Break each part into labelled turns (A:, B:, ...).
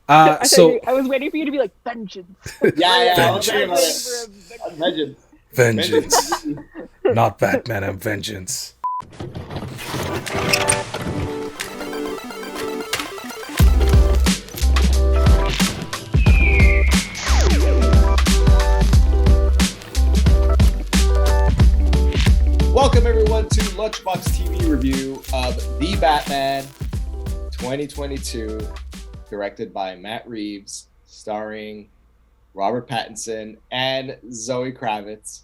A: So
B: I was waiting for you to be like vengeance.
C: Yeah, I was
A: vengeance,
C: thinking
B: I
C: about
B: was waiting
C: it.
B: for a
C: Vengeance.
A: vengeance,
C: Vengeance.
A: not Batman. I'm vengeance.
C: Welcome everyone to Lunchbox TV review of The Batman 2022, directed by Matt Reeves, starring Robert Pattinson and Zoe Kravitz.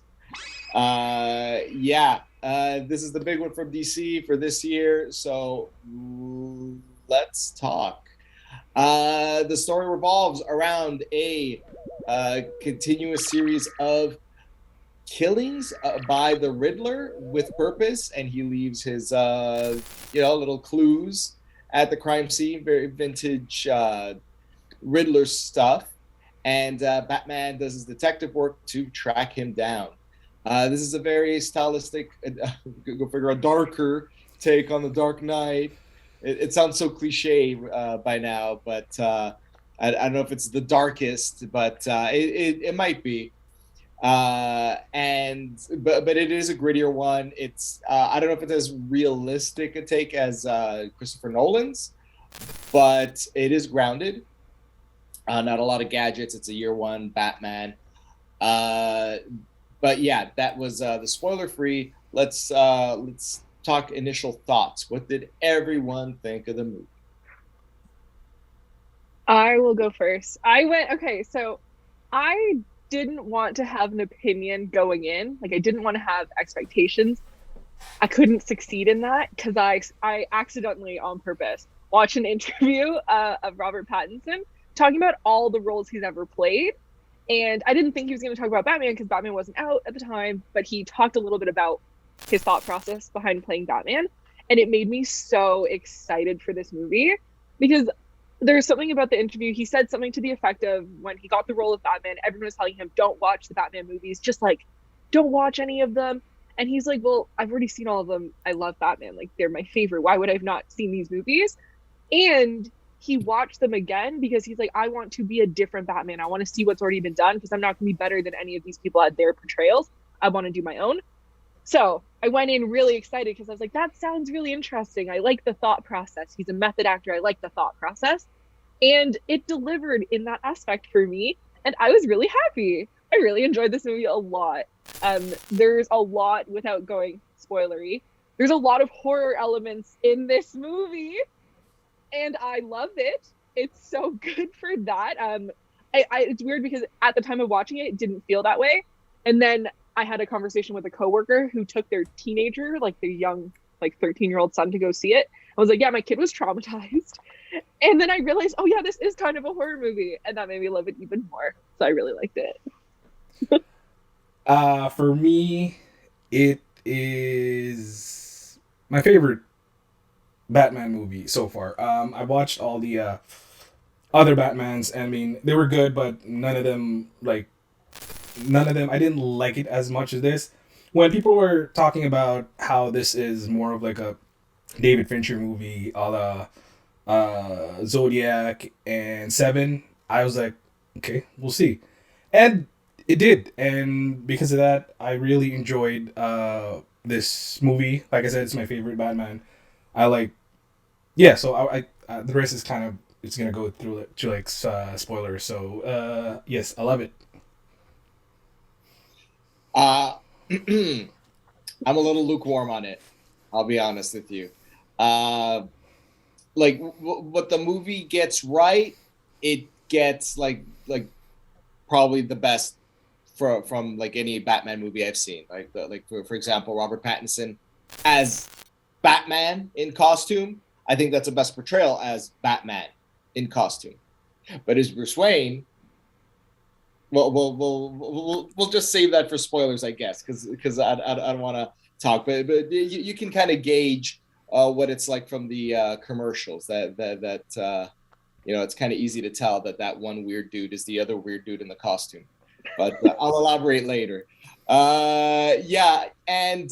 C: This is the big one from DC for this year, so let's talk. The story revolves around a continuous series of killings by the Riddler with purpose, and he leaves his little clues at the crime scene, very vintage Riddler stuff. And Batman does his detective work to track him down. This is a very stylistic, go figure, a darker take on the Dark Knight. It sounds so cliche by now, but I don't know if it's the darkest, but it might be. But it is a grittier one. It's I don't know if it's as realistic a take as Christopher Nolan's, but it is grounded. Not a lot of gadgets. It's a year one Batman. Uh, but yeah, that was the spoiler free. Let's talk initial thoughts. What did everyone think of the movie?
B: I will go first. Okay, so I didn't want to have an opinion going in. Like I didn't want to have expectations. I couldn't succeed in that because I accidentally on purpose watched an interview of Robert Pattinson talking about all the roles he's ever played. And I didn't think he was going to talk about Batman because Batman wasn't out at the time, but he talked a little bit about his thought process behind playing Batman. And it made me so excited for this movie because there's something about the interview. He said something to the effect of when he got the role of Batman, everyone was telling him, don't watch the Batman movies, just like, don't watch any of them. And he's like, well, I've already seen all of them. I love Batman. Like, they're my favorite. Why would I have not seen these movies? And he watched them again because he's like, I want to be a different Batman. I want to see what's already been done because I'm not going to be better than any of these people at their portrayals. I want to do my own. So I went in really excited because I was like, that sounds really interesting. I like the thought process. He's a method actor. I like the thought process. And it delivered in that aspect for me. And I was really happy. I really enjoyed this movie a lot. There's a lot, without going spoilery, there's a lot of horror elements in this movie. And I love it. It's so good for that. It's weird because at the time of watching it, it didn't feel that way. And then I had a conversation with a coworker who took their teenager, like their young, like 13-year-old son to go see it. I was like, yeah, my kid was traumatized. And then I realized, oh yeah, this is kind of a horror movie. And that made me love it even more. So I really liked it.
A: For me, it is my favorite Batman movie so far. I watched all the other Batmans, and I mean they were good, but none of them. I didn't like it as much as this. When people were talking about how this is more of like a David Fincher movie, a la Zodiac and Seven, I was like, okay, we'll see, and it did, and because of that, I really enjoyed this movie. Like I said, it's my favorite Batman. I like, yeah. So the rest is kind of it's gonna go through to like spoilers. So yes, I love it.
C: Uh, I'm a little lukewarm on it. I'll be honest with you. Uh, what the movie gets right, it gets like probably the best from like any Batman movie I've seen. For example, Robert Pattinson as Batman in costume. I think that's the best portrayal as Batman in costume. But as Bruce Wayne, we'll just save that for spoilers, I guess, because I don't want to talk. But you can kind of gauge what it's like from the commercials. It's kind of easy to tell that one weird dude is the other weird dude in the costume. But I'll elaborate later. Yeah, and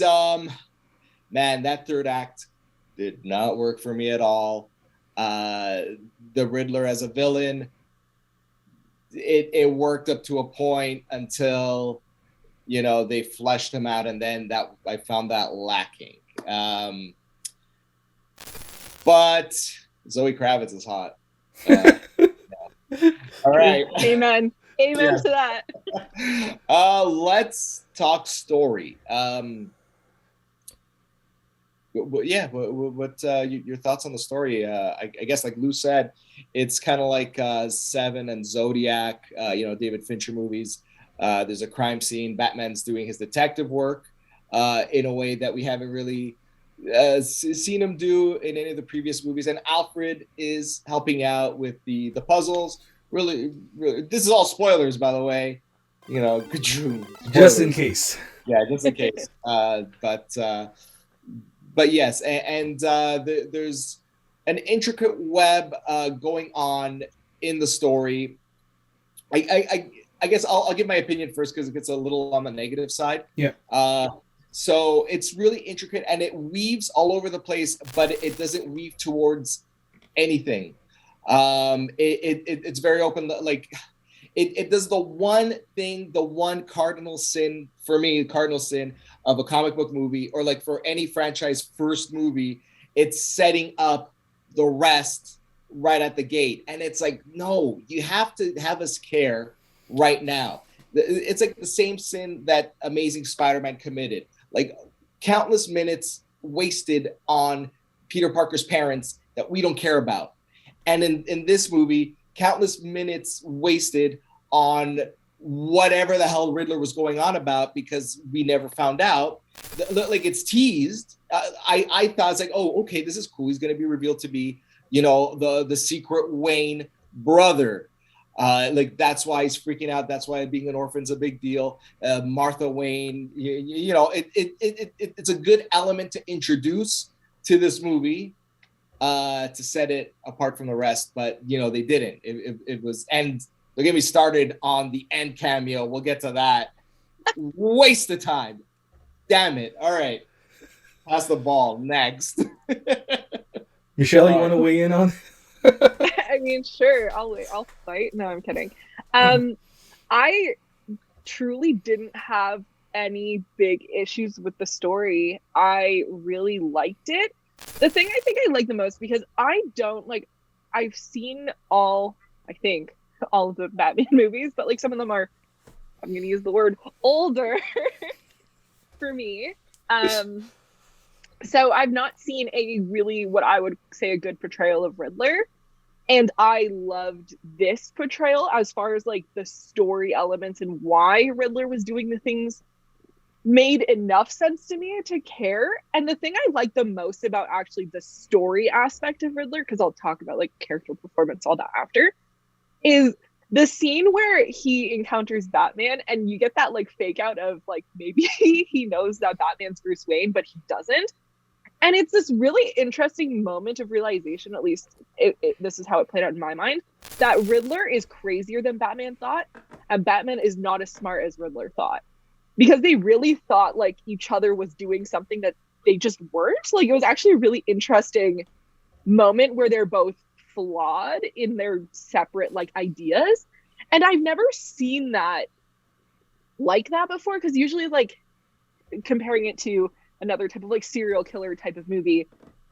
C: man, that third act did not work for me at all. The Riddler as a villain it worked up to a point until, you know, they fleshed him out, and then that I found that lacking. But Zoe Kravitz is hot. All right.
B: Amen. Amen
C: Yeah.
B: to that.
C: Let's talk story. What your thoughts on the story? I guess, like Lou said, it's kind of like Seven and Zodiac, David Fincher movies. There's a crime scene. Batman's doing his detective work in a way that we haven't really seen him do in any of the previous movies. And Alfred is helping out with the puzzles. Really, this is all spoilers, by the way. You know,
A: just in case.
C: Yeah, just in case. But yes, there's an intricate web going on in the story. I guess I'll give my opinion first because it gets a little on the negative side.
A: Yeah.
C: So it's really intricate and it weaves all over the place, but it doesn't weave towards anything. It's very open. Like it does the one thing, the one cardinal sin for me, cardinal sin of a comic book movie, or like for any franchise first movie, it's setting up the rest right at the gate. And it's like, no, you have to have us care right now. It's like the same sin that Amazing Spider-Man committed. Like countless minutes wasted on Peter Parker's parents that we don't care about. And in this movie, countless minutes wasted on whatever the hell Riddler was going on about because we never found out. Like it's teased. I thought it's like, oh, okay, this is cool. He's going to be revealed to be, the secret Wayne brother. Like that's why he's freaking out. That's why being an orphan's a big deal. Martha Wayne, it's a good element to introduce to this movie to set it apart from the rest. But they didn't. It was, and don't get me started on the end cameo. We'll get to that. Waste of time. Damn it. All right. Pass the ball. Next.
A: Michelle, you want to weigh in on?
B: I mean, sure. I'll fight. No, I'm kidding. I truly didn't have any big issues with the story. I really liked it. The thing I think I like the most, because I've seen all of the Batman movies, but like some of them are, I'm going to use the word older for me. So I've not seen a really, what I would say, a good portrayal of Riddler. And I loved this portrayal as far as like the story elements and why Riddler was doing the things made enough sense to me to care. And the thing I like the most about actually the story aspect of Riddler, because I'll talk about like character performance, all that after, is the scene where he encounters Batman and you get that like fake out of like maybe he knows that Batman's Bruce Wayne, but he doesn't. And it's this really interesting moment of realization, at least this is how it played out in my mind, that Riddler is crazier than Batman thought, and Batman is not as smart as Riddler thought. Because they really thought like each other was doing something that they just weren't. Like it was actually a really interesting moment where they're both flawed in their separate like ideas. And I've never seen that like that before, because usually like comparing it to another type of like serial killer type of movie,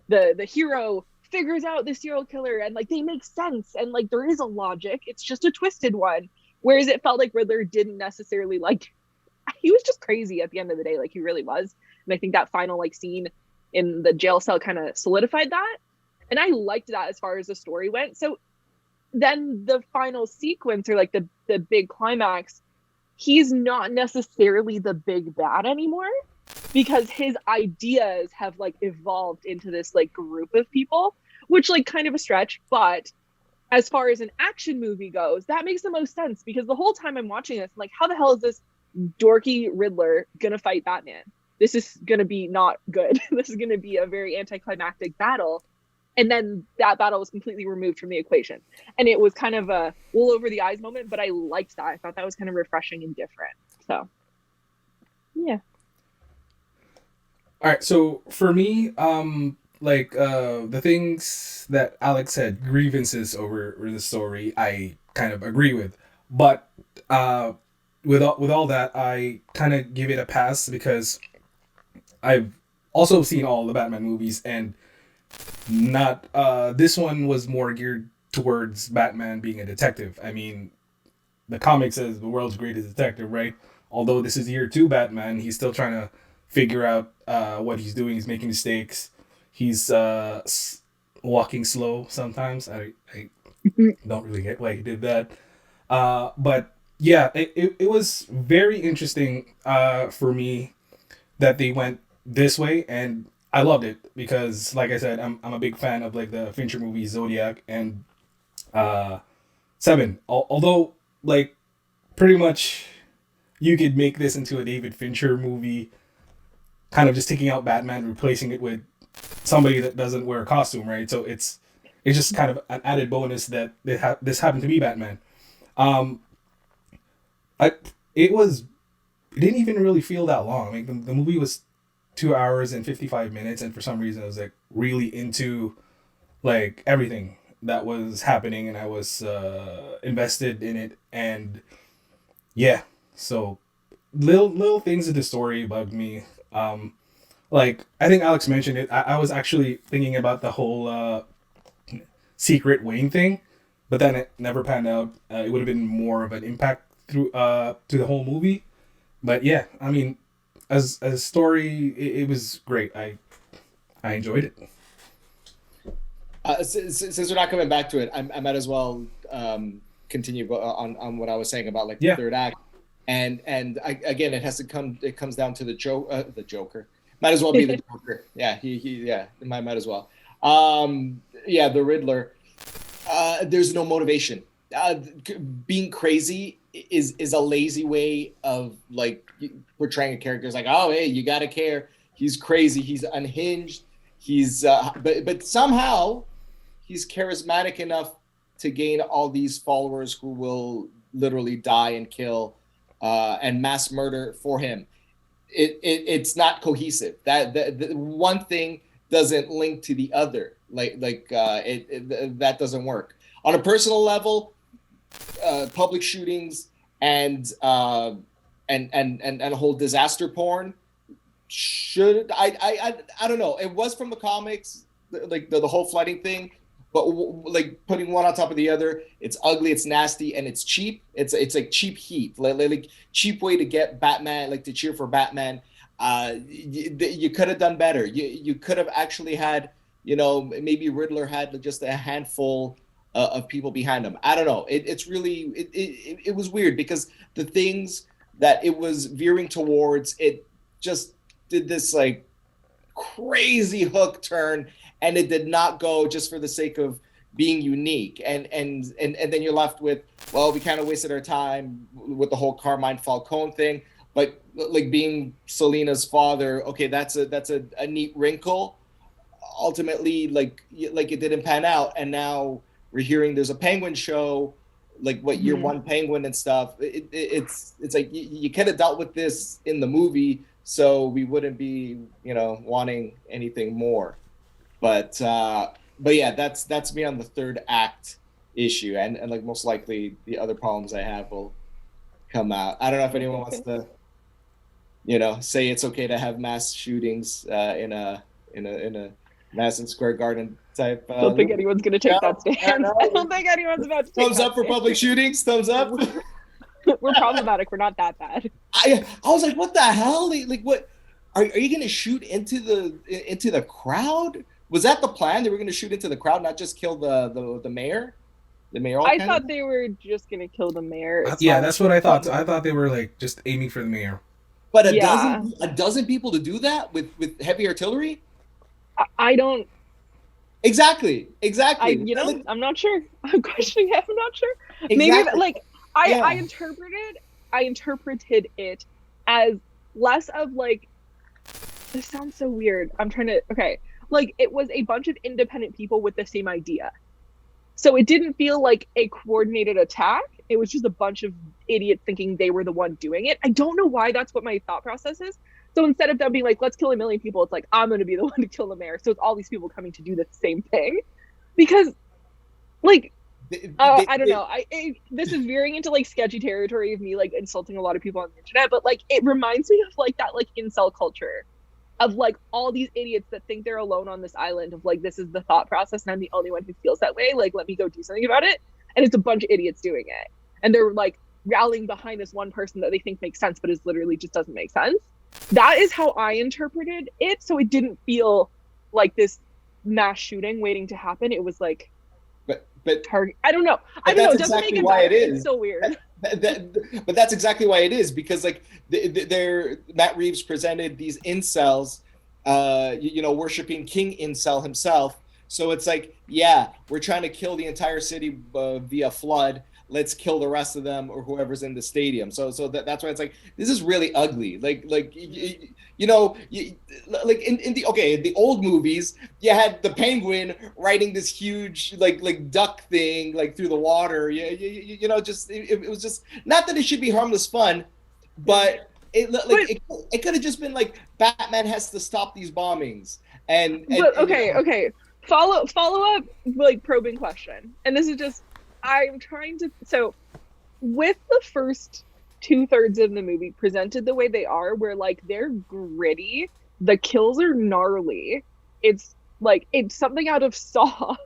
B: the hero figures out the serial killer and like they make sense and like there is a logic, it's just a twisted one. Whereas it felt like Riddler didn't necessarily like, he was just crazy at the end of the day, like he really was. And I think that final like scene in the jail cell kind of solidified that, and I liked that as far as the story went. So then the final sequence, or like the big climax, he's not necessarily the big bad anymore, because his ideas have like evolved into this like group of people, which like kind of a stretch, but as far as an action movie goes, that makes the most sense, because the whole time I'm watching this, I'm like, how the hell is this dorky Riddler gonna fight Batman? This is gonna be not good. This is gonna be a very anticlimactic battle. And then that battle was completely removed from the equation. And it was kind of a wool over the eyes moment, but I liked that. I thought that was kind of refreshing and different. So, yeah.
A: All right, so for me, the things that Alex said, grievances over the story, I kind of agree with. But with all that, I kind of give it a pass because I've also seen all the Batman movies, and not this one was more geared towards Batman being a detective. I mean, the comic says the world's greatest detective, right? Although this is year two Batman, he's still trying to figure out what he's doing. He's making mistakes. He's walking slow sometimes. I don't really get why he did that. But yeah, it was very interesting for me that they went this way, and I loved it because, like I said, I'm a big fan of like the Fincher movies, Zodiac and uh, Seven. Although, like, pretty much you could make this into a David Fincher movie, kind of just taking out Batman, replacing it with somebody that doesn't wear a costume, right? So it's just kind of an added bonus that this happened to be Batman. Um, I it was it didn't even really feel that long. I mean, the movie was 2 hours and 55 minutes, and for some reason, I was like really into like everything that was happening, and I was invested in it. And yeah, so little things in the story bugged me. Like I think Alex mentioned it. I was actually thinking about the whole secret Wayne thing, but then it never panned out. It would have been more of an impact through to the whole movie. But yeah, I mean, as a story, it was great. I enjoyed it.
C: Since we're not coming back to it, I might as well continue on what I was saying about like the
A: Yeah.
C: third act, again, it comes down to the Joker. Might as well be the Joker. Yeah, it might as well. Yeah, the Riddler. There's no motivation. Being crazy is a lazy way of like portraying a character. It's like, oh, hey, you gotta care. He's crazy. He's unhinged. He's but somehow he's charismatic enough to gain all these followers who will literally die and kill and mass murder for him. It's not cohesive. The one thing doesn't link to the other. That doesn't work. On a personal level, public shootings and whole disaster porn should I don't know. It was from the comics, like the whole flooding thing, but like putting one on top of the other, it's ugly, it's nasty, and it's cheap. It's like cheap heat, like cheap way to get Batman, like to cheer for Batman. You could have done better. You could have actually had, maybe Riddler had just a handful of people behind him. I don't know. It was weird because the things that it was veering towards, it just did this like crazy hook turn, and it did not go just for the sake of being unique. And then you're left with, well, we kind of wasted our time with the whole Carmine Falcone thing. But like being Selina's father, okay, that's a neat wrinkle. Ultimately, like it didn't pan out, and now we're hearing there's a Penguin show, like what year one Penguin and stuff. It's like you could have dealt with this in the movie, so we wouldn't be wanting anything more. But yeah, that's me on the third act issue, and like most likely the other problems I have will come out. I don't know if anyone wants to say it's okay to have mass shootings in a Madison Square Garden type.
B: I don't think anyone's going to take that stance. I don't think anyone's about to take
C: thumbs up for public shootings. Thumbs up.
B: We're problematic. We're not that bad.
C: I was like, what the hell? Like what? Are you going to shoot into the crowd? Was that the plan? They were going to shoot into the crowd, not just kill the mayor? The mayoral
B: I thought they were just going to kill the mayor.
A: Yeah, that's what I thought. I thought they were like just aiming for the mayor.
C: But a dozen people to do that with heavy artillery?
B: I don't.
C: Exactly.
B: I'm not sure. I'm questioning it. I'm not sure.
C: Exactly.
B: Maybe like I interpreted it as less of like, this sounds so weird. I'm trying to, okay. Like it was a bunch of independent people with the same idea. So it didn't feel like a coordinated attack. It was just a bunch of idiots thinking they were the one doing it. I don't know why that's what my thought process is. So instead of them being like, let's kill 1 million people, it's like, I'm going to be the one to kill the mayor. So it's all these people coming to do the same thing. Because, like, I don't know. This is veering into like sketchy territory of me like insulting a lot of people on the internet, but like it reminds me of like that like incel culture of like all these idiots that think they're alone on this island of like this is the thought process and I'm the only one who feels that way. Like let me go do something about it. And it's a bunch of idiots doing it. And they're like rallying behind this one person that they think makes sense, but is literally just doesn't make sense. That is how I interpreted it. So it didn't feel like this mass shooting waiting to happen. It was like target. I don't know. I don't know. It doesn't make it better. It's so weird.
C: But that's exactly why it is, because like Matt Reeves presented these incels, worshiping King Incel himself. So it's like, yeah, we're trying to kill the entire city via flood. Let's kill the rest of them or whoever's in the stadium. So that's why it's like, this is really ugly. Like in the old movies, you had the penguin riding this huge like duck thing like through the water. It was just, not that it should be harmless fun, but it could have just been like Batman has to stop these bombings. Okay.
B: Follow up like probing question, and this is just. I'm trying to. So, with the first 2/3 of the movie presented the way they are, where like they're gritty, the kills are gnarly. It's like it's something out of Saw,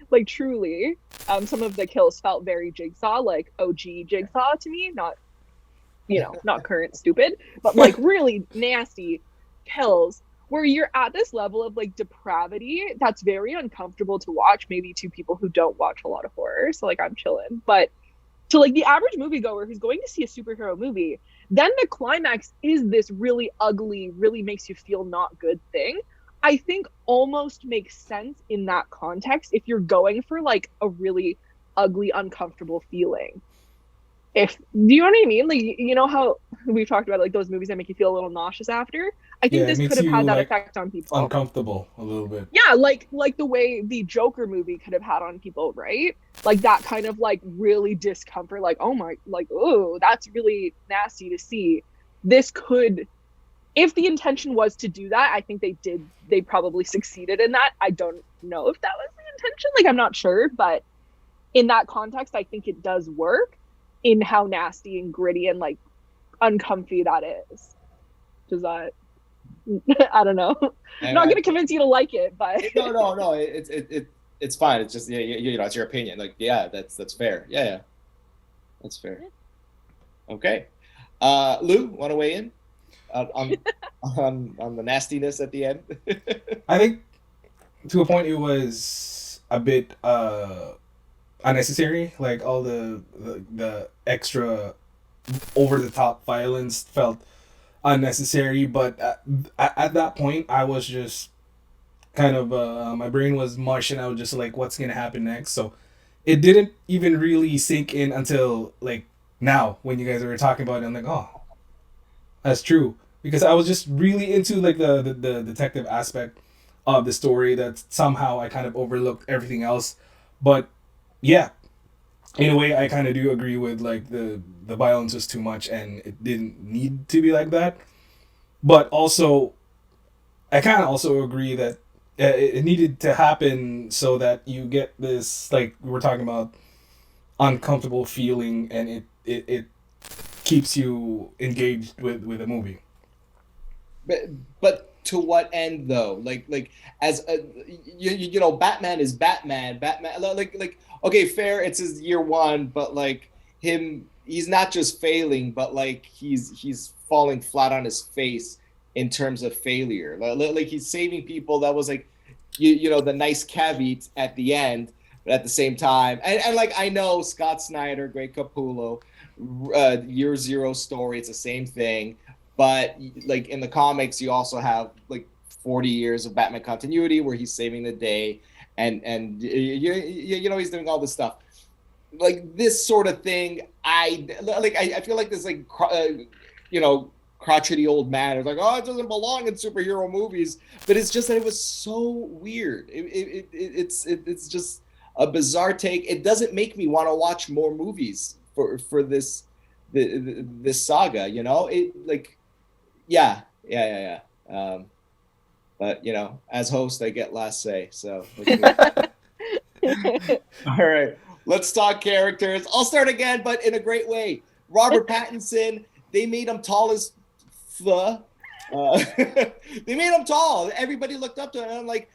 B: like truly. Some of the kills felt very Jigsaw, like OG Jigsaw to me, not not current stupid, but like really nasty kills. Where you're at this level of like depravity that's very uncomfortable to watch, maybe to people who don't watch a lot of horror. So like I'm chilling, but to like the average moviegoer who's going to see a superhero movie, then the climax is this really ugly, really makes you feel not good thing. I think almost makes sense in that context if you're going for like a really ugly, uncomfortable feeling. Do you know what I mean? Like, you know how we've talked about like those movies that make you feel a little nauseous after? I think this could have had that effect on people.
A: Uncomfortable a little bit.
B: Yeah, like the way the Joker movie could have had on people, right? Like that kind of like really discomfort, like, oh my, like, oh, that's really nasty to see. This could, if the intention was to do that, I think they probably succeeded in that. I don't know if that was the intention, like I'm not sure, but in that context, I think it does work. In how nasty and gritty and like uncomfy that is. Does that? I don't know. I'm not gonna convince you to like it, but
C: no. It's fine. It's just it's your opinion. Like that's fair. Yeah, that's fair. Okay, Lou, want to weigh in on the nastiness at the end?
A: I think to a point it was a bit unnecessary. Like all the extra over the top violence felt unnecessary, but at that point I was just kind of my brain was mush and I was just like, what's gonna happen next? So it didn't even really sink in until like now when you guys were talking about it. I'm like, oh, that's true, because I was just really into like the detective aspect of the story that somehow I kind of overlooked everything else. But yeah, in a way I kind of do agree with like the violence was too much and it didn't need to be like that. But also I kind of also agree that it needed to happen so that you get this, like we're talking about, uncomfortable feeling, and it keeps you engaged with a movie.
C: But to what end though? Like as a, Batman is Batman. Like okay, fair. It's his year one, but like he's not just failing, but like he's falling flat on his face in terms of failure. Like he's saving people. That was like the nice caveat at the end, but at the same time, and like I know Scott Snyder, Greg Capullo, Year Zero story. It's the same thing. But like in the comics, you also have like 40 years of Batman continuity where he's saving the day, and he's doing all this stuff. Like this sort of thing, I feel like this like crotchety old man is like, oh, it doesn't belong in superhero movies. But it's just that it was so weird. It's just a bizarre take. It doesn't make me want to watch more movies for this saga. It like. Yeah. But as host, I get last say. So. All right. Let's talk characters. I'll start again, but in a great way. Robert Pattinson, they made him tall as they made him tall. Everybody looked up to him. And I'm like,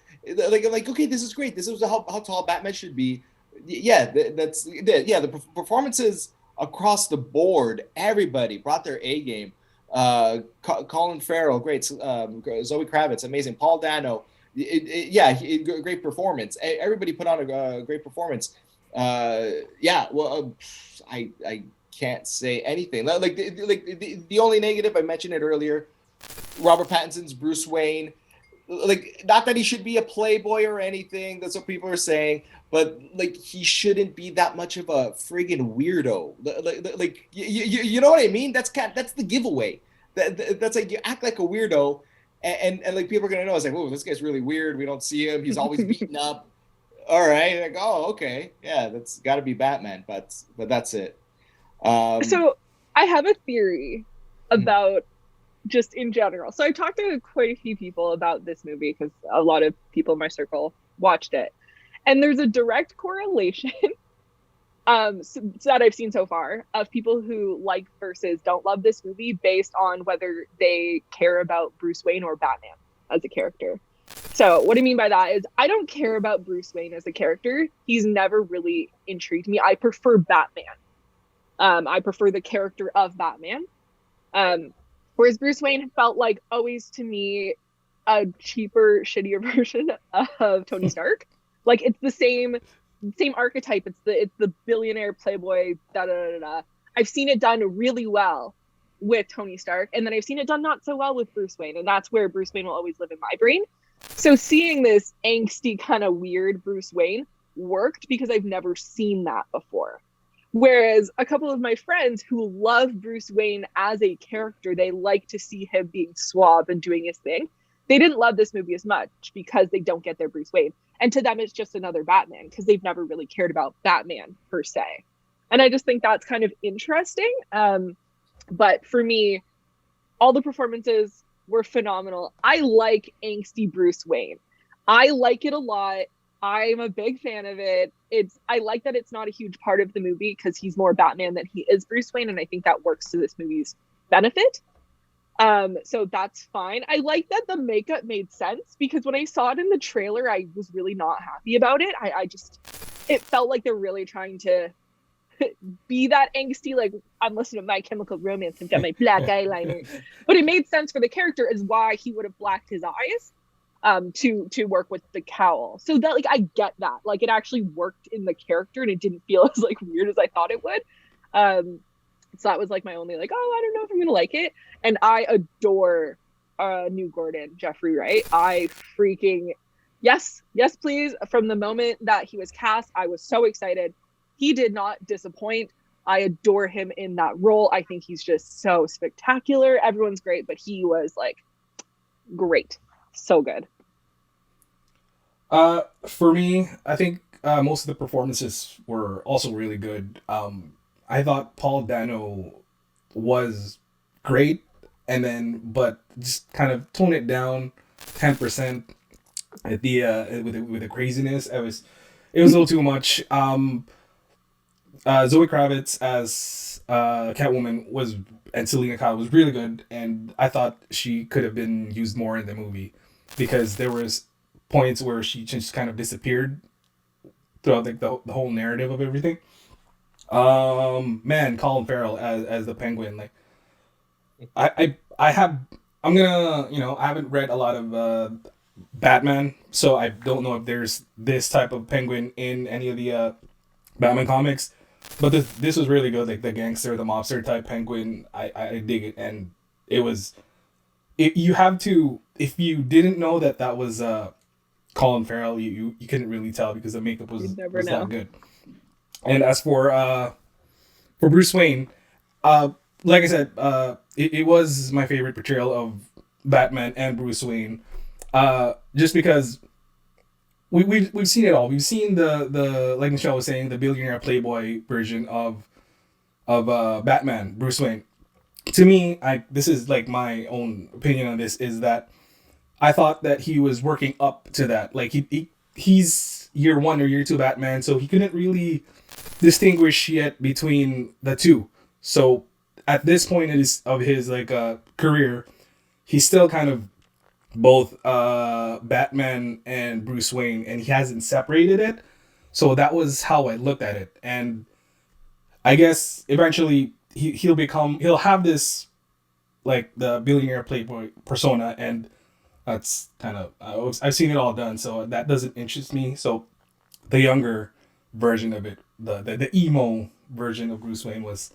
C: okay, this is great. This is how tall Batman should be. Yeah, the performances across the board, everybody brought their A game. Colin Farrell, great. Zoe Kravitz, amazing. Paul Dano, great performance. Everybody put on a great performance. I can't say anything. The only negative, I mentioned it earlier, Robert Pattinson's Bruce Wayne. Like, not that he should be a playboy or anything. That's what people are saying. But like, he shouldn't be that much of a friggin' weirdo. You know what I mean? That's the giveaway. That's like, you act like a weirdo, and like, people are gonna know. It's like, oh, this guy's really weird. We don't see him. He's always beaten up. All right, like, oh, okay, yeah, that's got to be Batman. But that's it.
B: So I have a theory about just in general. So I talked to quite a few people about this movie because a lot of people in my circle watched it. And there's a direct correlation that I've seen so far of people who like versus don't love this movie based on whether they care about Bruce Wayne or Batman as a character. So what I mean by that is I don't care about Bruce Wayne as a character. He's never really intrigued me. I prefer Batman. I prefer the character of Batman. Whereas Bruce Wayne felt like always to me a cheaper, shittier version of Tony Stark. Like, it's the same archetype. It's the billionaire playboy. Da da da da. I've seen it done really well with Tony Stark, and then I've seen it done not so well with Bruce Wayne, and that's where Bruce Wayne will always live in my brain. So seeing this angsty kind of weird Bruce Wayne worked because I've never seen that before. Whereas a couple of my friends who love Bruce Wayne as a character, they like to see him being suave and doing his thing. They didn't love this movie as much because they don't get their Bruce Wayne. And to them, it's just another Batman because they've never really cared about Batman per se. And I just think that's kind of interesting. But for me, all the performances were phenomenal. I like angsty Bruce Wayne. I like it a lot. I'm a big fan of it. I like that it's not a huge part of the movie because he's more Batman than he is Bruce Wayne, and I think that works to this movie's benefit. So that's fine. I like that the makeup made sense because when I saw it in the trailer, I was really not happy about it. It felt like they're really trying to be that angsty, like, I'm listening to My Chemical Romance and got my black eyeliner. But it made sense for the character as why he would have blacked his eyes. To work with the cowl. So that, like, I get that. Like, it actually worked in the character and it didn't feel as, like, weird as I thought it would. So that was, like, my only, like, oh, I don't know if I'm gonna like it. And I adore New Gordon, Jeffrey Wright. I freaking yes, please. From the moment that he was cast, I was so excited. He did not disappoint. I adore him in that role. I think he's just so spectacular. Everyone's great, but he was, like, great. So good.
A: For me, I think most of the performances were also really good. I thought Paul Dano was great, but just kind of tone it down 10% at with the craziness. It was a little too much. Zoe Kravitz as Catwoman and Selena Kyle was really good, and I thought she could have been used more in the movie because there was points where she just kind of disappeared throughout, like, the whole narrative of everything. Colin Farrell as the Penguin, like, I haven't read a lot of Batman, so I don't know if there's this type of Penguin in any of the Batman comics. But this was really good, like the gangster, the mobster type Penguin. I dig it, and it was. You have to, if you didn't know that was Colin Farrell, you couldn't really tell because the makeup was not good. And as for Bruce Wayne, like I said, it was my favorite portrayal of Batman and Bruce Wayne, just because. We've seen it all. We've seen the like Michelle was saying, the billionaire playboy version of Batman, Bruce Wayne. To me, this is like my own opinion on this, is that I thought that he was working up to that. Like he's year 1 or year 2 Batman, so he couldn't really distinguish yet between the two. So at this point of his like career, he's still kind of both Batman and Bruce Wayne, and he hasn't separated it. So that was how I looked at it, and I guess eventually he'll have this like the billionaire playboy persona, and that's kind of I've seen it all done, so that doesn't interest me. So the younger version of it, the emo version of Bruce Wayne was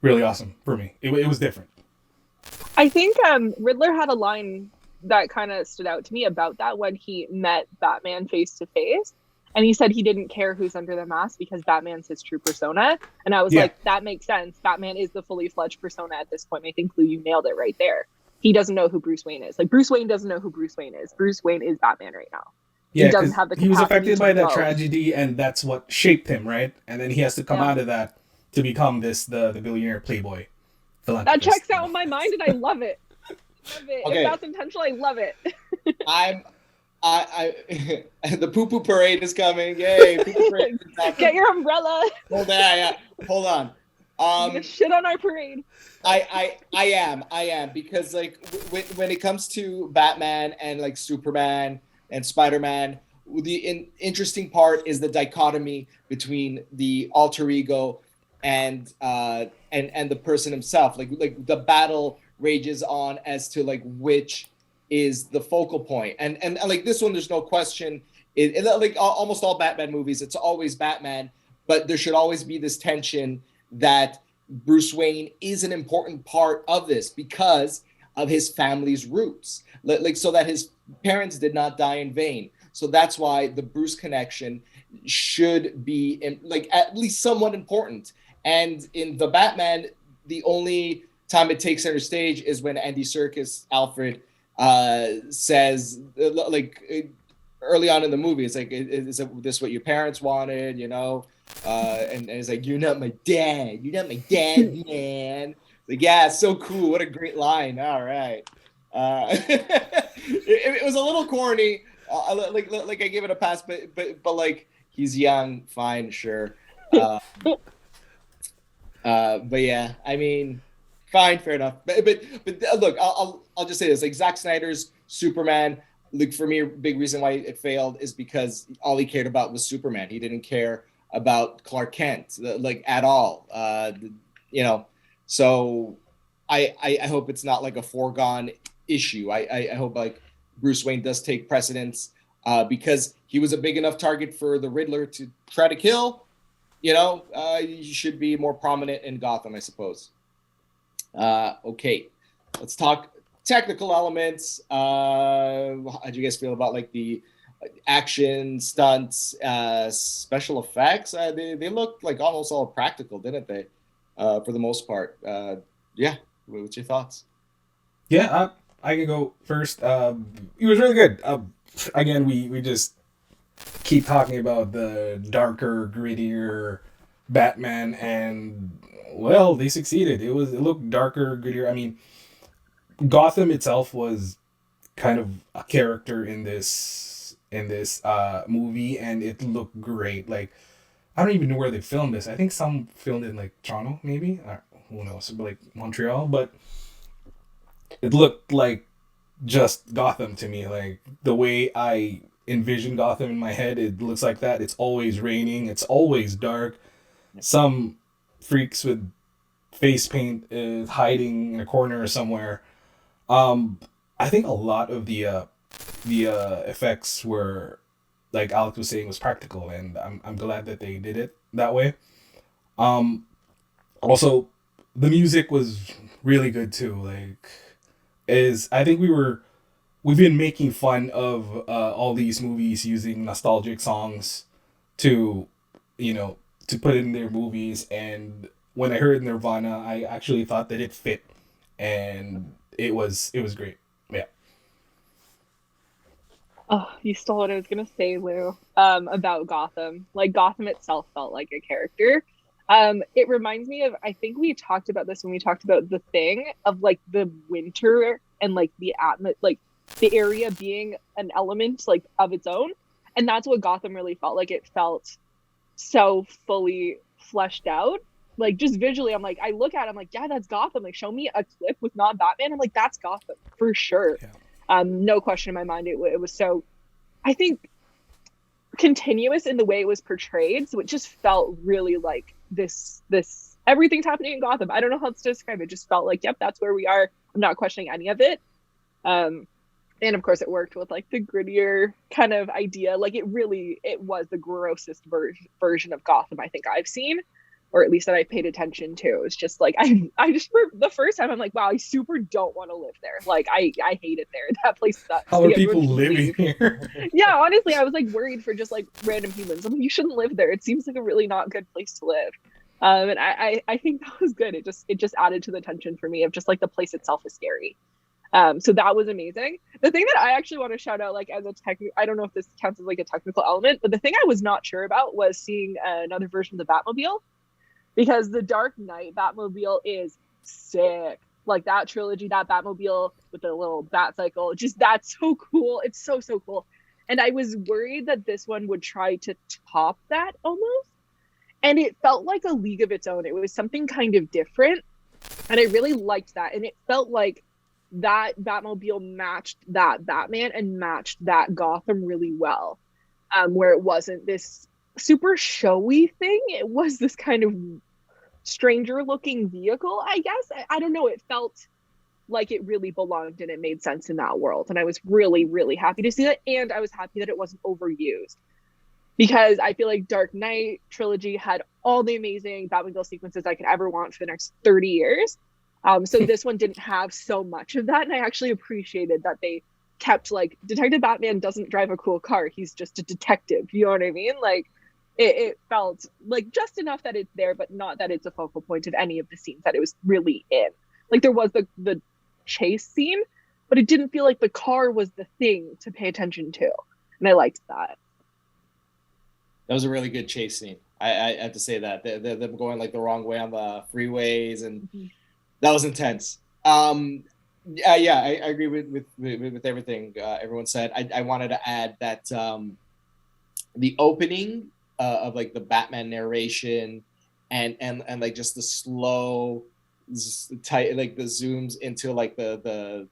A: really awesome for me. It was different.
B: I think Riddler had a line that kind of stood out to me about that when he met Batman face to face. And he said he didn't care who's under the mask because Batman's his true persona. And I was like, that makes sense. Batman is the fully fledged persona at this point. I think, Lou, you nailed it right there. He doesn't know who Bruce Wayne is. Like, Bruce Wayne doesn't know who Bruce Wayne is. Bruce Wayne is Batman right now.
A: Yeah,
B: he doesn't have the
A: he was affected by that
B: grow.
A: tragedy, and that's what shaped him, right? And then he has to come out of that to become the billionaire playboy
B: philanthropist. That checks out in my mind, and I love it. Okay. If that's intentional, I love it.
C: The poo-poo parade is coming. Yay! Poo-poo parade is
B: Get your umbrella.
C: Hold on. Hold on.
B: Shit on our parade.
C: I am because like when it comes to Batman and like Superman and Spider-Man, the interesting part is the dichotomy between the alter ego and the person himself. Like the battle rages on as to like which is the focal point. And like this one, there's no question. Like almost all Batman movies, it's always Batman, but there should always be this tension that Bruce Wayne is an important part of this because of his family's roots. Like so that his parents did not die in vain. So that's why the Bruce connection should be like at least somewhat important. And in the Batman, the only time it takes center stage is when Andy Serkis, Alfred, says like early on in the movie, it's like, is this what your parents wanted, you know? And it's like, you're not my dad, man. Like, yeah, it's so cool. What a great line. All right. It was a little corny. Like I gave it a pass, but like he's young, fine, sure. But yeah, I mean, fine, fair enough. But look, I'll just say this: like Zack Snyder's Superman, like for me, a big reason why it failed is because all he cared about was Superman. He didn't care about Clark Kent, like at all. You know, so I hope it's not like a foregone issue. I hope like Bruce Wayne does take precedence because he was a big enough target for the Riddler to try to kill. You know, you should be more prominent in Gotham, I suppose. Okay, let's talk technical elements. How do you guys feel about like the action, stunts, special effects? They looked like almost all practical, didn't they? For the most part. Yeah, what's your thoughts?
A: Yeah, I can go first. It was really good. Again, we just keep talking about the darker, grittier Batman, and well, they succeeded. It looked darker, grittier. I mean, Gotham itself was kind of a character in this movie, and it looked great. Like, I don't even know where they filmed this. I think some filmed in like Toronto, maybe. Who knows? But like Montreal, but it looked like just Gotham to me. Like the way I envision Gotham in my head, it looks like that. It's always raining. It's always dark. Some freaks with face paint is hiding in a corner or somewhere. I think a lot of the effects were, like Alex was saying, was practical, and I'm glad that they did it that way. Also, the music was really good too. Like, I think we've been making fun of all these movies using nostalgic songs to put in their movies, and when I heard Nirvana, I actually thought that it fit, and it was great. Yeah.
B: Oh, you stole what I was gonna say, Lou. About Gotham. Like Gotham itself felt like a character. It reminds me of, I think we talked about this when we talked about The Thing, of like the winter and like the like the area being an element like of its own, and that's what Gotham really felt like. It felt so fully fleshed out. Like, just visually, I'm like, I look at it, I'm like, yeah, that's Gotham. Like, show me a clip with not Batman. I'm like, that's Gotham for sure.
A: Yeah.
B: No question in my mind. It was so, I think, continuous in the way it was portrayed. So it just felt really like this everything's happening in Gotham. I don't know how else to describe it. It just felt like, yep, that's where we are. I'm not questioning any of it. And of course it worked with like the grittier kind of idea. Like it was the grossest version of Gotham I think I've seen, or at least that I paid attention to. It's just like I just, for the first time, I'm like, wow, I super don't want to live there. Like I hate it there. That place sucks.
A: How are people living here?
B: Yeah, honestly, I was like worried for just like random humans. I'm like, you shouldn't live there. It seems like a really not good place to live. And I think that was good. It just added to the tension for me of just like the place itself is scary. So that was amazing. The thing that I actually want to shout out, like as a I don't know if this counts as like a technical element, but the thing I was not sure about was seeing another version of the Batmobile, because the Dark Knight Batmobile is sick. Like that trilogy, that Batmobile with the little bat cycle, just that's so cool. It's so cool. And I was worried that this one would try to top that almost. And it felt like a league of its own. It was something kind of different. And I really liked that. And it felt like that Batmobile matched that Batman and matched that Gotham really well. Where it wasn't this super showy thing. It was this kind of stranger looking vehicle, I guess. I don't know. It felt like it really belonged and it made sense in that world. And I was really, really happy to see that. And I was happy that it wasn't overused. Because I feel like Dark Knight trilogy had all the amazing Batmobile sequences I could ever want for the next 30 years. So this one didn't have so much of that. And I actually appreciated that they kept like, Detective Batman doesn't drive a cool car. He's just a detective. You know what I mean? Like it felt like just enough that it's there, but not that it's a focal point of any of the scenes that it was really in. Like there was the chase scene, but it didn't feel like the car was the thing to pay attention to. And I liked that.
C: That was a really good chase scene. I have to say that. Them going like the wrong way on the freeways, and that was intense. I agree with everything everyone said. I wanted to add that the opening of like the Batman narration and like just the slow tight, like the zooms into like the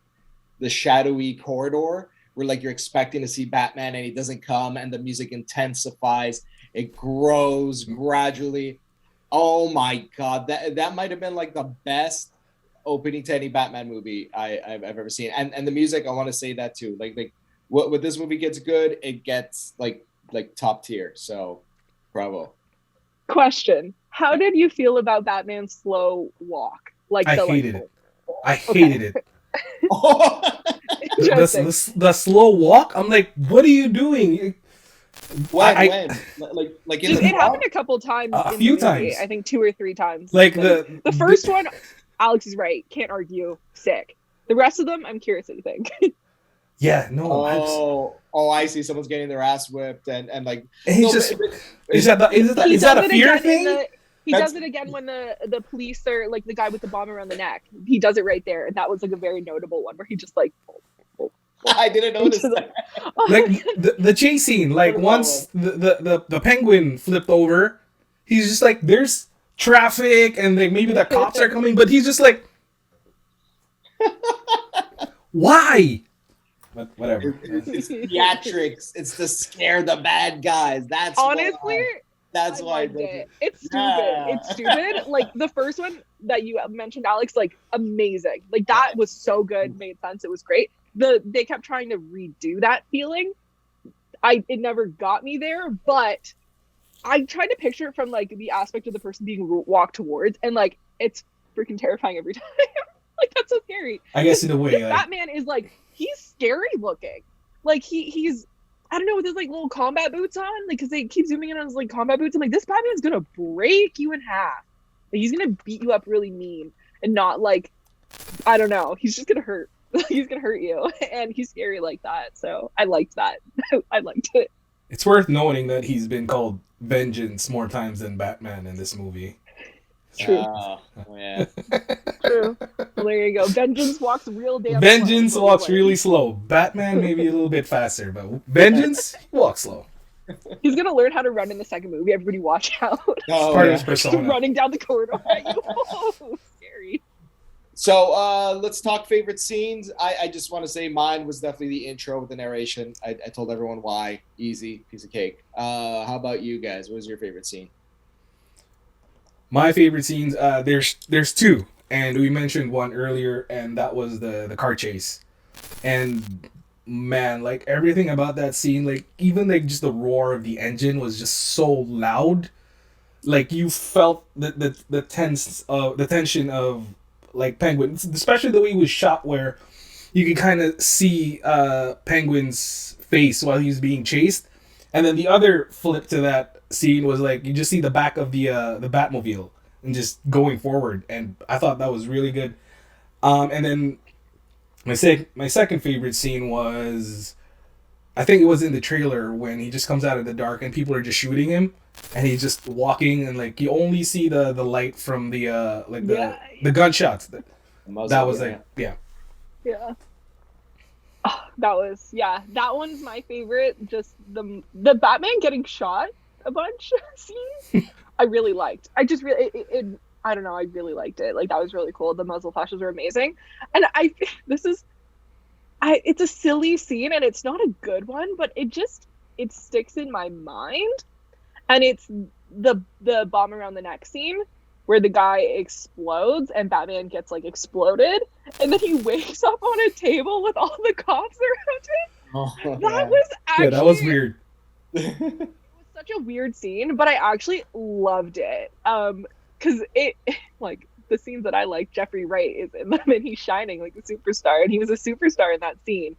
C: shadowy corridor where like you're expecting to see Batman and he doesn't come, and the music intensifies, it grows gradually. Oh my god, that might have been like the best opening to any Batman movie I've ever seen. And the music, I want to say that too. Like what this movie gets good, it gets like top tier. So bravo.
B: Question: how did you feel about Batman's slow walk? Like
A: I hated it. I hated it. The slow walk. I'm like, what are you doing?
C: When? Like in
B: it happened a couple times.
A: A few times.
B: I think 2 or 3 times.
A: Like
B: the first one, Alex is right. Can't argue. Sick. The rest of them, I'm curious what you think.
A: Yeah. No.
C: I see. Someone's getting their ass whipped, and like.
A: And he's just. Is that a fear thing?
B: He does it again when the police are like the guy with the bomb around the neck. He does it right there, and that was like a very notable one where he just like.
C: I didn't notice that.
A: Like the chase scene, like once the penguin flipped over, he's just like, there's traffic and like maybe the cops are coming, but he's just like, why? But whatever.
C: It's theatrics. It's to scare the bad guys. That's
B: honestly.
C: That's why
B: it's stupid. Yeah. It's stupid. Like the first one that you mentioned, Alex, like amazing. Like that was so good, made sense. It was great. They kept trying to redo that feeling. It never got me there, but I tried to picture it from like the aspect of the person being walked towards, and like it's freaking terrifying every time. Like that's so scary.
A: I guess in a way, like,
B: Batman is like he's scary looking. Like he's. I don't know, with his like little combat boots on, like because they keep zooming in on his like combat boots. I'm like, this Batman's gonna break you in half. Like, he's gonna beat you up really mean, and not like, I don't know. He's just gonna hurt. He's gonna hurt you, and he's scary like that. So I liked that. I liked it.
A: It's worth noting that he's been called Vengeance more times than Batman in this movie.
B: True.
C: Yeah.
B: True. Well, there you go. Vengeance walks real damn
A: Vengeance walks really slow. Batman maybe a little bit faster, but Vengeance, he walks slow.
B: He's gonna learn how to run in the second movie. Everybody watch out.
C: Oh,
A: Part of
C: yeah.
A: his persona.
B: Running down the corridor at you. Oh, scary.
C: So let's talk favorite scenes. I just want to say mine was definitely the intro with the narration. I told everyone why. Easy, piece of cake. How about you guys? What was your favorite scene?
A: My favorite scenes, there's two, and we mentioned one earlier, and that was the car chase. And man, like everything about that scene, like even like just the roar of the engine was just so loud. Like you felt the tension of like Penguin, especially the way it was shot, where you could kind of see Penguin's face while he was being chased, and then the other flip to that scene was like you just see the back of the Batmobile and just going forward, and I thought that was really good. And then my second favorite scene was, I think it was in the trailer when he just comes out of the dark and people are just shooting him, and he's just walking and like you only see the light from the like the gunshots. That was like yeah.
B: Yeah. Oh, that one's my favorite. Just the Batman getting shot a bunch scene. I really liked. I just really it I don't know. I really liked it. Like that was really cool. The muzzle flashes were amazing, and it's a silly scene and it's not a good one, but it sticks in my mind, and it's the bomb around the neck scene where the guy explodes and Batman gets like exploded, and then he wakes up on a table with all the cops around him. That was actually
A: that was weird.
B: It was such a weird scene, but I actually loved it. Because it like the scenes that I like, Jeffrey Wright is in them and he's shining like a superstar, and he was a superstar in that scene.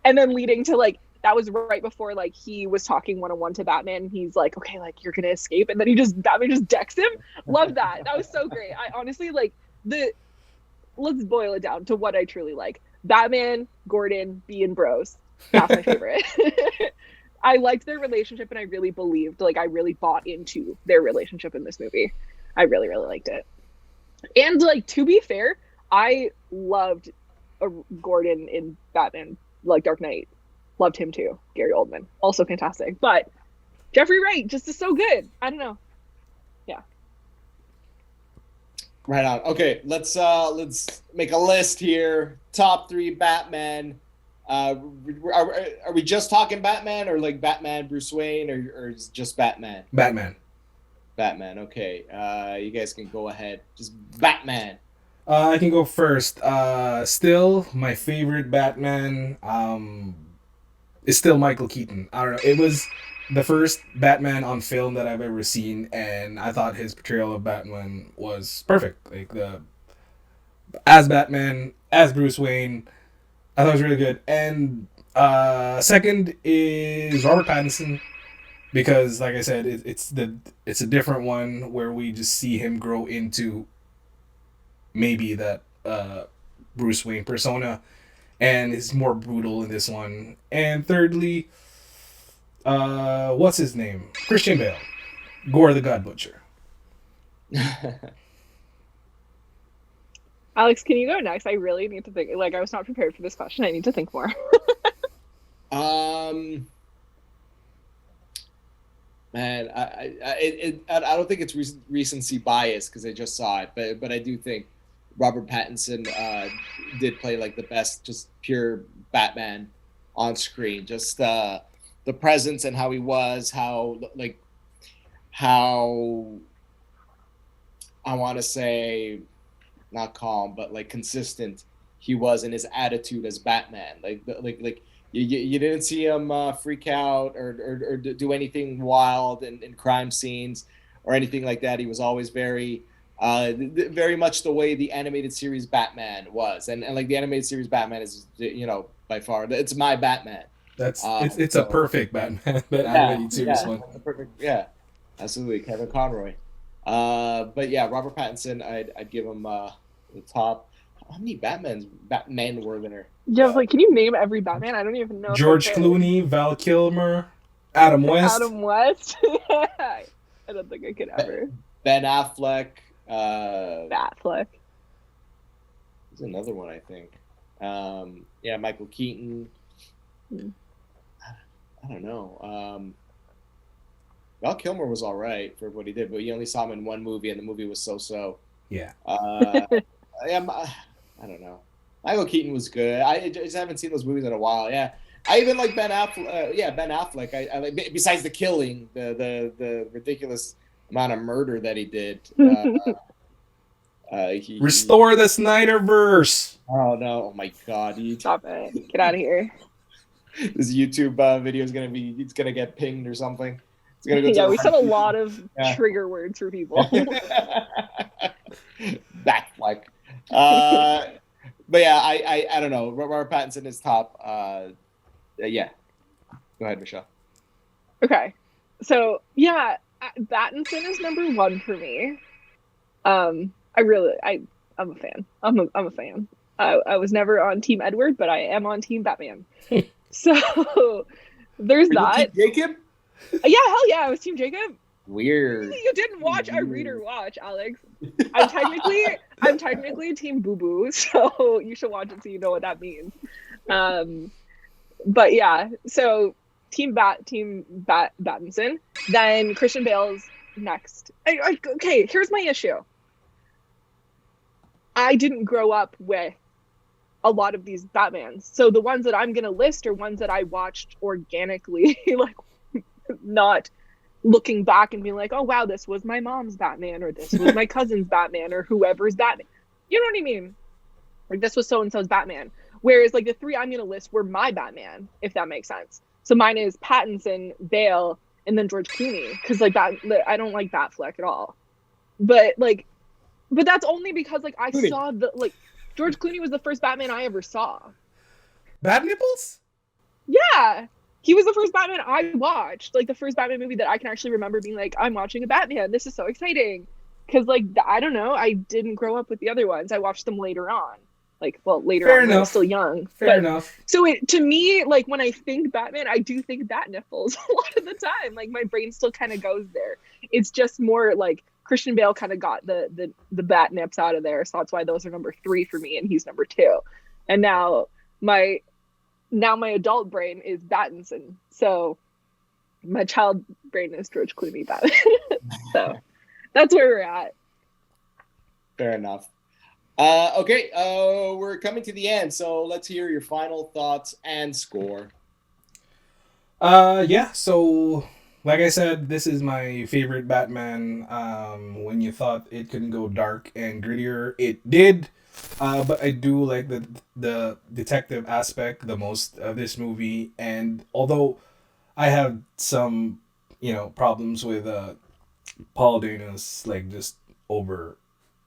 B: And then leading to like that was right before like he was talking one-on-one to Batman, and he's like, okay, like you're gonna escape, and then Batman just decks him. Love that. That was so great. I honestly like let's boil it down to what I truly like. Batman, Gordon, being bros. That's my favorite. I liked their relationship, and I really believed, like I really bought into their relationship in this movie. I really, really liked it. And like to be fair, I loved Gordon in Batman, like Dark Knight. Loved him too. Gary Oldman, also fantastic. But Jeffrey Wright just is so good. I don't know. Yeah.
C: Right on. Okay, let's make a list here. Top 3 Batman. Are we just talking Batman, or like Batman, Bruce Wayne, or is it just Batman?
A: Batman.
C: Batman. Okay. You guys can go ahead. Just Batman.
A: I can go first. Still, my favorite Batman is still Michael Keaton. I don't know. It was the first Batman on film that I've ever seen, and I thought his portrayal of Batman was perfect. Like as Batman, as Bruce Wayne, I thought it was really good. And second is Robert Pattinson, because, like I said, it's a different one where we just see him grow into maybe that Bruce Wayne persona, and is more brutal in this one. And thirdly, what's his name? Christian Bale, Gore the God Butcher.
B: Alex, can you go next? I really need to think. Like I was not prepared for this question. I need to think more.
C: Man, I don't think it's recency bias because I just saw it, but I do think Robert Pattinson did play like the best, just pure Batman on screen. Just the presence and how he was, how I want to say, not calm, but like consistent he was in his attitude as Batman. Like you didn't see him freak out or do anything wild in crime scenes or anything like that. He was always very much the way the animated series Batman was, and like the animated series Batman is, by far it's my Batman.
A: It's a perfect Batman, that animated series one.
C: Perfect, yeah, absolutely, Kevin Conroy. But yeah, Robert Pattinson, I'd give him the top. How many Batman were there?
B: Yeah, like, can you name every Batman? I don't even know.
A: George Clooney, Val Kilmer, Adam West.
B: Adam West. I don't think I could ever.
C: Ben Affleck.
B: Batfleck.
C: There's another one, I think. Yeah, Michael Keaton. I don't know. Val Kilmer was all right for what he did, but you only saw him in one movie, and the movie was so-so.
A: Yeah.
C: I don't know. Michael Keaton was good. I just haven't seen those movies in a while. Yeah, I even like Ben Affleck. Ben Affleck. I like, besides the killing, the ridiculous amount of murder that he did.
A: Restore the Snyderverse.
C: Oh no! Oh my God!
B: Stop it! Get out of here!
C: This YouTube video is it's gonna get pinged or something. It's gonna go.
B: Yeah, we said a lot of trigger words for people.
C: Batfleck. But yeah, I don't know. Robert Pattinson is top. Yeah. Go ahead, Michelle.
B: Okay, so yeah, Pattinson is number one for me. I'm a fan. I'm a fan. I was never on Team Edward, but I am on Team Batman. So there's that.
C: Team Jacob?
B: Yeah, hell yeah, I was Team Jacob.
C: Weird.
B: You didn't watch our reader watch, Alex. I'm technically Team Boo Boo, so you should watch it so you know what that means. But yeah, so Team Pattinson. Then Christian Bale's next. Okay, here's my issue. I didn't grow up with a lot of these Batmans. So the ones that I'm going to list are ones that I watched organically, like not looking back and being like, oh, wow, this was my mom's Batman, or this was my cousin's Batman, or whoever's Batman. You know what I mean? Like, this was so-and-so's Batman. Whereas, like, the three I'm going to list were my Batman, if that makes sense. So mine is Pattinson, Bale, and then George Clooney. Because, like, I don't like Batfleck at all. But that's only because, like, I saw George Clooney was the first Batman I ever saw.
A: Bat nipples?
B: Yeah. He was the first Batman I watched. Like, the first Batman movie that I can actually remember being like, I'm watching a Batman. This is so exciting. Because, like, I don't know. I didn't grow up with the other ones. I watched them later on. Like, well, later
A: Fair
B: on
A: enough.
B: when I was still young.
A: Fair enough.
B: So, to me, like, when I think Batman, I do think bat nipples a lot of the time. Like, my brain still kind of goes there. It's just more, like, Christian Bale kind of got the bat nips out of there. So that's why those are number 3 for me, and he's number 2. And now my adult brain is Pattinson. So my child brain is George Clooney Batman. So that's where we're at.
C: Fair enough. Okay, we're coming to the end, so let's hear your final thoughts and score.
A: Yeah, so like I said, this is my favorite Batman. When you thought it couldn't go dark and grittier, it did. But I do like the detective aspect the most of this movie, and although I have some, problems with Paul Dano's like just over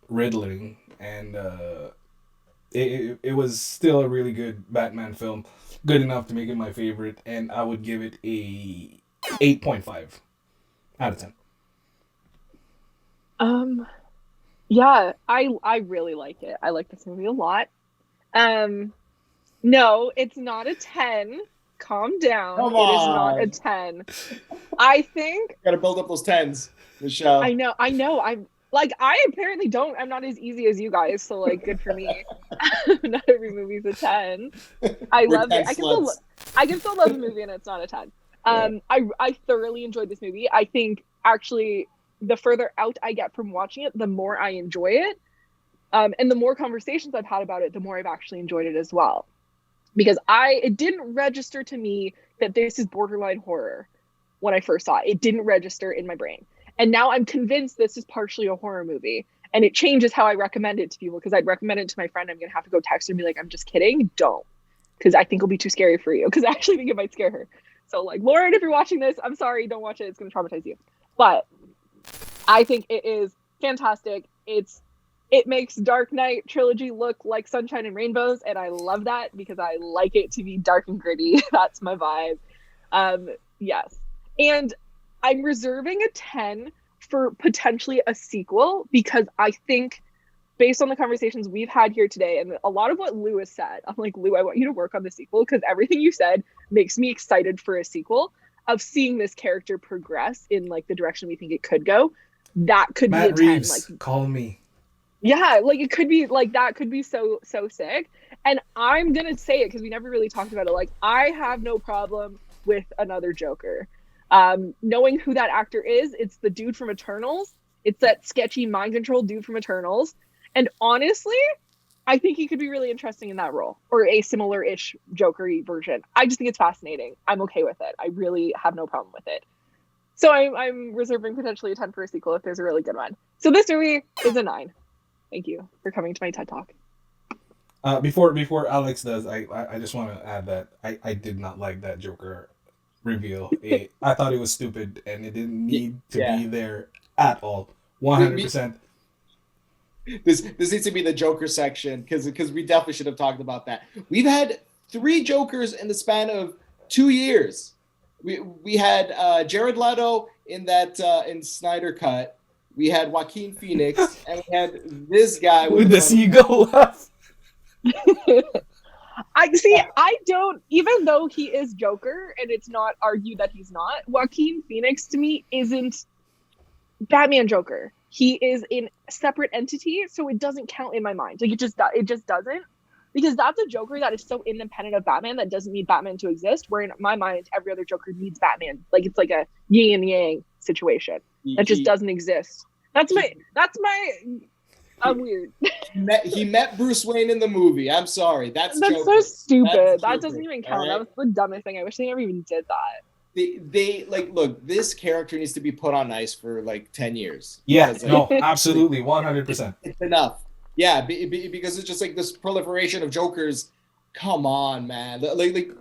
A: riddling, and it was still a really good Batman film, good enough to make it my favorite, and I would give it a 8.5 out of 10.
B: Yeah, I really like it. I like this movie a lot. No, it's not a 10. Calm down.
C: Come
B: on. It is not a 10. I think
C: gotta build up those 10s, Michelle.
B: I know. I'm like, I apparently don't. I'm not as easy as you guys, so like, good for me. Not every movie's a 10. I love it. I can still love a movie and it's not a 10. I thoroughly enjoyed this movie. I think actually the further out I get from watching it, the more I enjoy it. And the more conversations I've had about it, the more I've actually enjoyed it as well. Because it didn't register to me that this is borderline horror when I first saw it. It didn't register in my brain. And now I'm convinced this is partially a horror movie. And it changes how I recommend it to people, because I'd recommend it to my friend. I'm going to have to go text her and be like, I'm just kidding. Don't. Because I think it'll be too scary for you. Because I actually think it might scare her. So like, Lauren, if you're watching this, I'm sorry. Don't watch it. It's going to traumatize you. But I think it is fantastic. It makes Dark Knight trilogy look like sunshine and rainbows, and I love that because I like it to be dark and gritty. That's my vibe. Yes. And I'm reserving a 10 for potentially a sequel, because I think, based on the conversations we've had here today and a lot of what Lou has said, I'm like, Lou, I want you to work on the sequel, because everything you said makes me excited for a sequel of seeing this character progress in like the direction we think it could go. That could
A: Matt
B: be a 10.
A: Reeves,
B: like,
A: call me.
B: Yeah, like it could be like, that could be so sick. And I'm gonna say it because we never really talked about it. Like, I have no problem with another Joker. Knowing who that actor is, it's the dude from Eternals. It's that sketchy mind control dude from Eternals. And honestly, I think he could be really interesting in that role, or a similar-ish Joker-y version. I just think it's fascinating. I'm okay with it. I really have no problem with it. So I'm reserving potentially a 10 for a sequel if there's a really good one. So this movie is a 9. Thank you for coming to my TED Talk.
A: Before Alex does, I just want to add that I did not like that Joker reveal. I thought it was stupid and it didn't need to be there at all. 100%.
C: This needs to be the Joker section because we definitely should have talked about that. We've had 3 Jokers in the span of 2 years. We had Jared Leto in that in Snyder Cut. We had Joaquin Phoenix, and we had this guy
A: with the seagull laugh.
B: I don't, even though he is Joker, and it's not argued that he's not, Joaquin Phoenix to me isn't Batman Joker. He is a separate entity, so it doesn't count in my mind. Like it just doesn't, because that's a Joker that is so independent of Batman that doesn't need Batman to exist. Where in my mind, every other Joker needs Batman. Like it's like a yin and yang situation that just doesn't exist. That's my. I'm weird.
C: He met Bruce Wayne in the movie. I'm sorry. That's Joker.
B: So stupid.
C: That's
B: that doesn't even count. Right? That was the dumbest thing. I wish they never even did that.
C: They like, look, this character needs to be put on ice for like 10 years.
A: Yeah, no, absolutely, 100%.
C: It's enough. Yeah, because it's just like this proliferation of Jokers. Come on, man. Like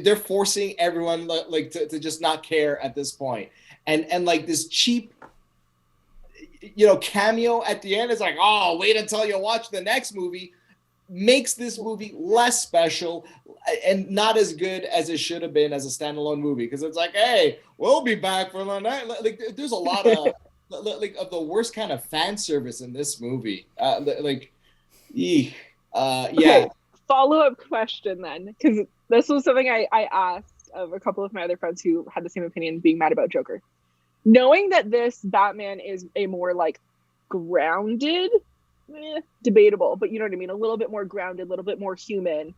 C: they're forcing everyone like to just not care at this point. And like this cheap, cameo at the end is like, oh, wait until you watch the next movie, makes this movie less special and not as good as it should have been as a standalone movie. Because it's like, hey, we'll be back for the night. Like, there's a lot of like of the worst kind of fan service in this movie. Okay,
B: follow-up question then, because this was something I asked of a couple of my other friends who had the same opinion, being mad about Joker. Knowing that this Batman is a more like grounded, debatable, but you know what I mean, a little bit more grounded, a little bit more human,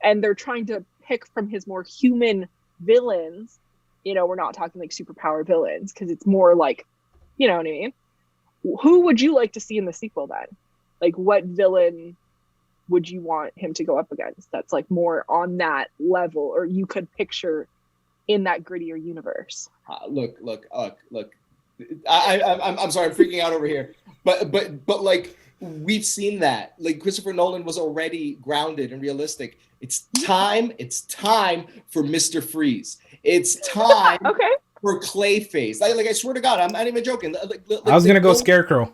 B: and they're trying to pick from his more human villains. We're not talking like superpower villains, because it's more like, you know what I mean? Who would you like to see in the sequel then? Like, what villain would you want him to go up against that's like more on that level, or you could picture in that grittier universe?
C: Look. I'm sorry, I'm freaking out over here. But like, we've seen that. Like, Christopher Nolan was already grounded and realistic. It's time for Mr. Freeze. It's time for Clayface. Like I swear to God, I'm not even joking.
A: I was gonna go Scarecrow.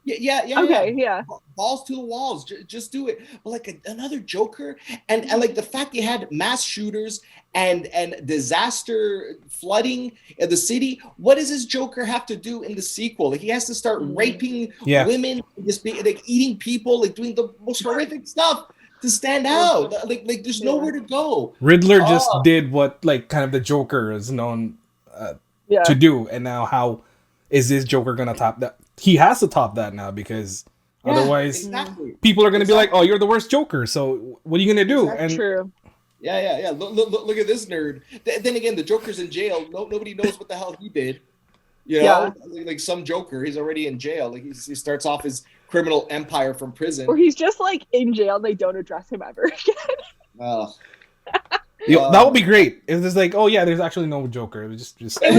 C: Yeah.
B: Okay, yeah.
C: Balls to the walls. Just do it. But like another Joker, and like the fact he had mass shooters and disaster flooding in the city. What does this Joker have to do in the sequel? Like, he has to start raping women, just like eating people, like doing the most horrific stuff to stand out. Like there's nowhere to go.
A: Riddler just did what like kind of the Joker is known to do, and now how is this Joker gonna top that? He has to top that now, because otherwise people are going to be like, oh, you're the worst Joker. So what are you going to do?
B: And true.
C: Yeah. Look at this nerd. Then again, the Joker's in jail. Nobody knows what the hell he did. Like some Joker, he's already in jail. Like he starts off his criminal empire from prison.
B: Or he's just like in jail and they don't address him ever again.
A: That would be great. If it's like, oh yeah, there's actually no Joker. It was just like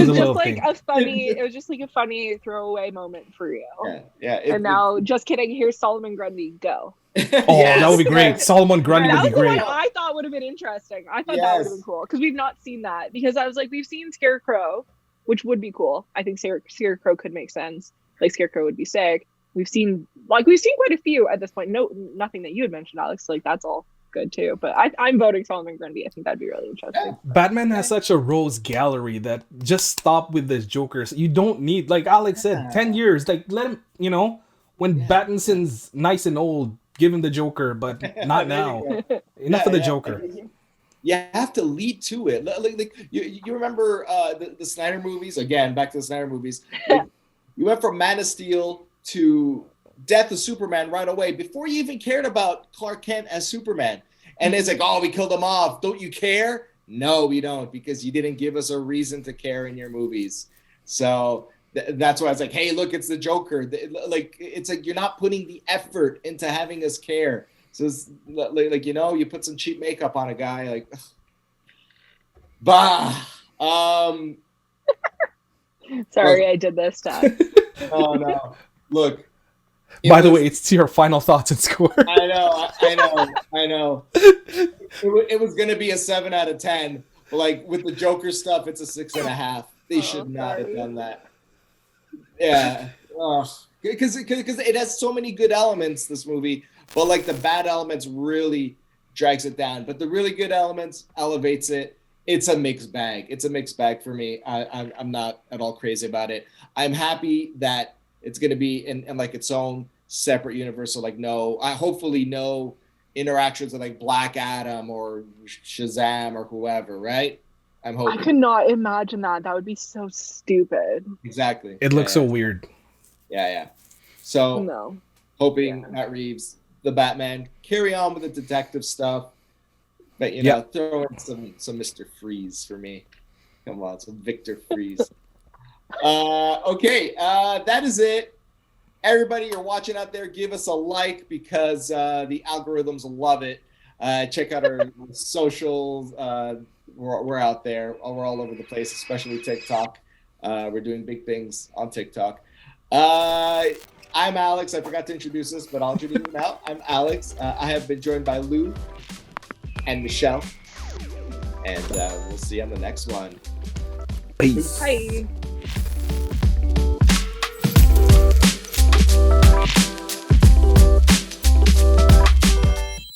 A: a funny throwaway moment for you.
C: Yeah.
B: Now, just kidding. Here's Solomon Grundy. Go.
A: That would be great. Solomon Grundy would be great.
B: I thought would have been interesting. I thought that would have been cool, because we've not seen that. Because I was like, we've seen Scarecrow, which would be cool. I think Scarecrow could make sense. Like, Scarecrow would be sick. We've seen quite a few at this point. No, nothing that you had mentioned, Alex. Like, that's all good too, but I'm voting Solomon Grundy. I think that'd be really interesting.
A: Batman has such a rose gallery that just stop with this Jokers. You don't need, like Alex said, 10 years. Like, let him, when Pattinson's nice and old, give him the Joker, but not now. Enough of the Joker.
C: You have to lead to it. Like you remember the Snyder movies? Again, back to the Snyder movies. You went from Man of Steel to Death of Superman right away, before you even cared about Clark Kent as Superman. And it's like, oh, we killed him off. Don't you care? No, we don't, because you didn't give us a reason to care in your movies. So that's why I was like, hey, look, it's the Joker. Like, it's like you're not putting the effort into having us care. So it's like, you know, you put some cheap makeup on a guy, like, bah.
B: Sorry,
C: look,
B: I did this, Dad.
C: oh no, look.
A: By the way, it's your final thoughts and score.
C: I know. It was gonna be a 7 out of 10, but like with the Joker stuff, it's a 6.5. They should not have done that. Yeah, because it has so many good elements, this movie, but like the bad elements really drags it down. But the really good elements elevates it. It's a mixed bag. It's a mixed bag for me. I'm not at all crazy about it. I'm happy that it's gonna be in like its own separate universe. So like hopefully no interactions with like Black Adam or Shazam or whoever, right? I'm hoping.
B: I could not imagine that. That would be so stupid.
C: Exactly.
A: It looks so weird.
C: Yeah. So
B: No.
C: hoping Matt Reeves, the Batman, carry on with the detective stuff, but you know, throw in some Mr. Freeze for me. Come on, some Victor Freeze. Okay, that is it. Everybody you're watching out there, give us a like, because the algorithms love it. Check out our socials. We're out there. We're all over the place, especially TikTok. We're doing big things on TikTok. I'm Alex. I forgot to introduce this, but I'll introduce you now. I'm Alex. I have been joined by Lou and Michelle. And we'll see you on the next one.
A: Peace.
B: Bye.